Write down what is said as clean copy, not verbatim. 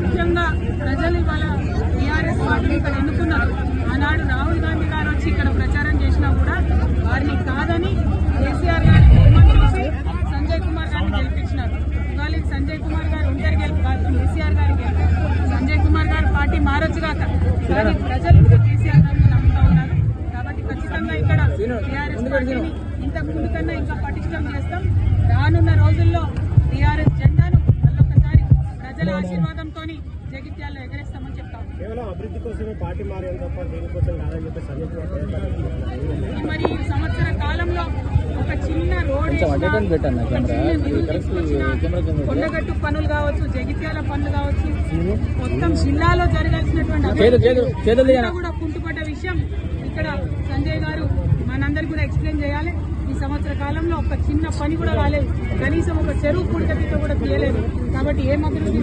ముఖ్యంగా ప్రజలు ఇవాళ టీఆర్ఎస్ పార్టీని ఇక్కడ ఎన్నుకున్నారు. ఆనాడు రాహుల్ గాంధీ గారు వచ్చి ఇక్కడ ప్రచారం చేసినా కూడా వారిని కాదని కేసీఆర్ గారి బొమ్మను చూసి సంజయ్ కుమార్ గారిని గెలిపించినారు. ఇవాళ సంజయ్ కుమార్ గారు ఒంటరి గెలుపు కాదు, కేసీఆర్ గారి గెలుపు. సంజయ్ కుమార్ గారు పార్టీ మారొచ్చుగాక, కానీ ప్రజలు కేసీఆర్ గారిని నమ్ముతా ఉన్నారు. కాబట్టి ఖచ్చితంగా ఇక్కడ టీఆర్ఎస్ పార్టీని ఇంతకు ముందు కన్నా ఇంకా పటిష్టం చేస్తాం. రానున్న రోజుల్లో టీఆర్ఎస్ జెండాను మళ్ళొకసారి ప్రజల ఆశీర్వాదంతో జగిత్యాల్లో ఎగరేస్తామని చెప్తాం. కేవలం అభివృద్ధి కోసమే పార్టీ మారేది తప్ప దేనికోసం కాదని చెప్పి మరి ఈ సంవత్సర కాలంలో ఒక చిన్న రోడ్ కొండగట్టు పనులు కావచ్చు, జగిత్యాల పనులు కావచ్చు, మొత్తం జిల్లాలో జరగాల్సినటువంటి కూడా కుంటుపడ్డ విషయం ఇక్కడ సంజయ్ గారు మనందరికీ కూడా ఎక్స్ప్లెయిన్ చేయాలి. ఈ సంవత్సర కాలంలో ఒక చిన్న పని కూడా రాలేదు, కనీసం ఒక చెరువు పూడికతో కూడా తీయలేదు. కాబట్టి ఏం అభివృద్ధి